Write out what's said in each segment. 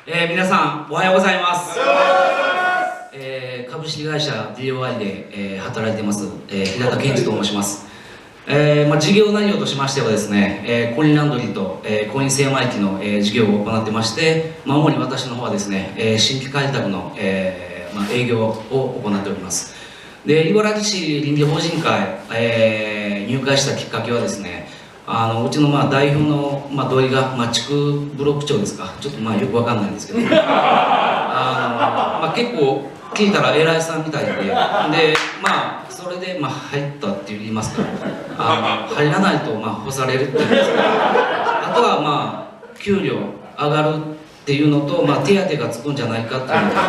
皆さんおはようございます。株式会社 DOI で、働いてます、平田健二と申します。事業内容としましてはですね、コインランドリーと、コイン精米機の、事業を行ってまして、主に私の方はですね、新規開拓の、営業を行っております。で、茨城市倫理法人会、入会したきっかけはですね、うちの代表の土井が、地区ブロック長ですか、ちょっとよくわかんないんですけど、結構聞いたら偉いさんみたいで、それで入ったって言いますか、入らないと干されるっていうんですか、あとは給料上がるっていうのと、手当がつくんじゃないかっていうのが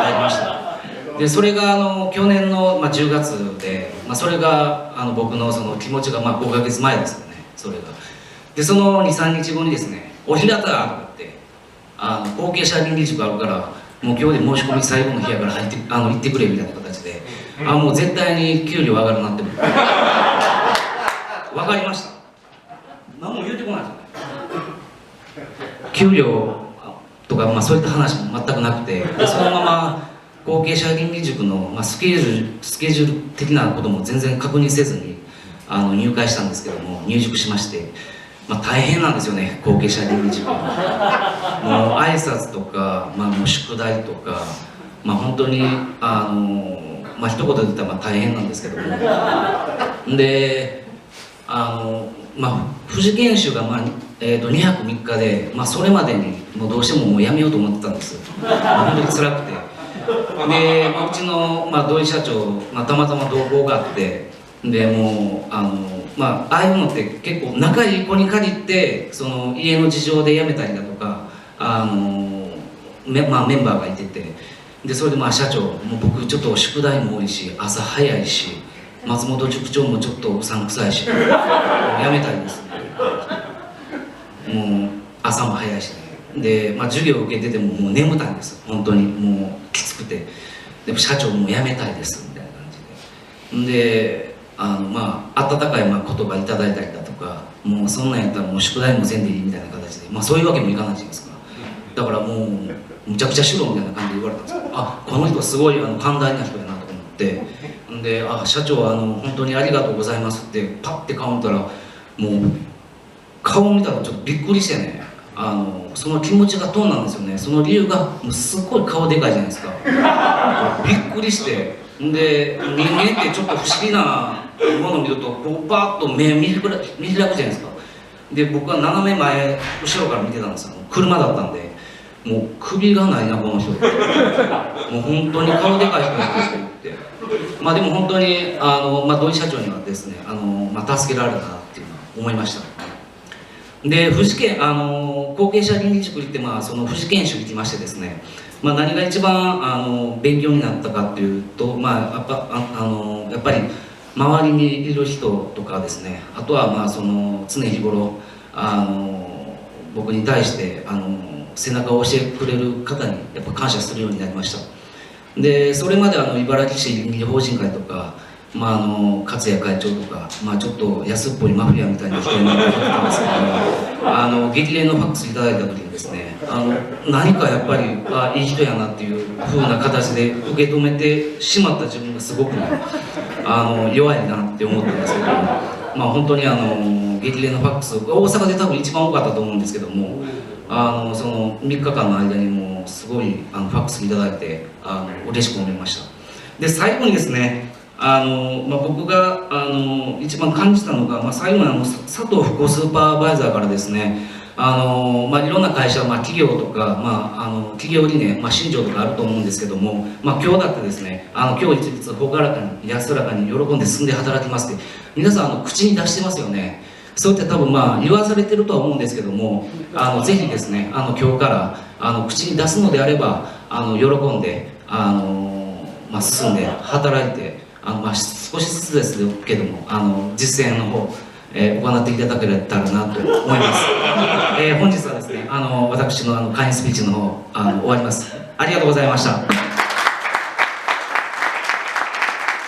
入りました。でそれが去年の10月で、それが僕のその気持ちが5ヶ月前ですよね。それがでその 2,3 日後にですね「おひなた」とかって後継者倫理塾あるからもう今日で申し込み最後の日やから行ってくれみたいな形でもう絶対に給料上がるなって分かりました。何も言うてこないじゃない給料とか、そういった話も全くなくて、でそのまま後継者倫理塾の、スケジュール的なことも全然確認せずに入会したんですけども、入塾しまして、大変なんですよね、後継者倫理塾もう挨拶とか、もう宿題とか、本当に一言で言ったら大変なんですけども、で富士研修が2泊3日で、それまでにもうどうしてももうやめようと思ってたんです。本当に辛くて、で、うちの、土井社長、たまたま同行があって、でもうああいうのって結構仲いい子に限ってその家の事情で辞めたりだとかメンバーがいてて、でそれで社長もう僕ちょっと宿題も多いし朝早いし松本塾長もちょっとうさんくさいし辞めたいです、もう朝も早いしね、で、授業受けててももう眠たいんです、本当にもうきつくて、でも社長も辞めたいですみたいな感じで、温かい言葉いただいたりだとか、もうそんなんやったらもう宿題もせんでいいみたいな形で、そういうわけもいかないじゃないですか。だからもうむちゃくちゃしろみたいな感じで言われたんですけど、この人すごい寛大な人やなと思って、で社長本当にありがとうございますってパッて顔見たら、もう顔見たらちょっとびっくりしてね、その気持ちがどうなんですよね。その理由がもうすっごい顔でかいじゃないですか。びっくりして、で人間ってちょっと不思議なものを見るとこうバーッと目見開くじゃないですか。で僕は斜め前後ろから見てたんですよ。車だったんで、もう首がないなこの人って、もう本当に顔でかい人だって言って、でも本当に土井社長にはですね助けられたなっていうのは思いました。で富士県後継者倫理塾行ってその富士研修行きましてですね、何が一番勉強になったかっていうと、やっぱり周りにいる人とかですね、あとはその常日頃僕に対して背中を押してくれる方にやっぱ感謝するようになりました。でそれまで茨城市倫理法人会とか勝谷会長とか、ちょっと安っぽいマフィアみたいな人になってたんですけど、激励のファックスいただいた時にですね、何かやっぱりいい人やなっていう風な形で受け止めてしまった自分がすごく弱いなって思ったんですけど、本当に激励のファックス大阪で多分一番多かったと思うんですけども、その3日間の間にもすごいファックスいただいて嬉しく思いました。で最後にですね、僕が一番感じたのが、最後に佐藤復興スーパーバイザーからですね、いろんな会社、企業とか、企業理念、信条とかあると思うんですけども、今日だってですね、今日一日朗らかに安らかに喜んで進んで働きますって皆さん口に出してますよね。そういった多分言わされてるとは思うんですけども、ぜひですね今日から口に出すのであれば喜んで進んで働いて少しずつですけども実践の方、行っていただけたらなと思います。本日はですね私の会員スピーチの方終わります。ありがとうございました。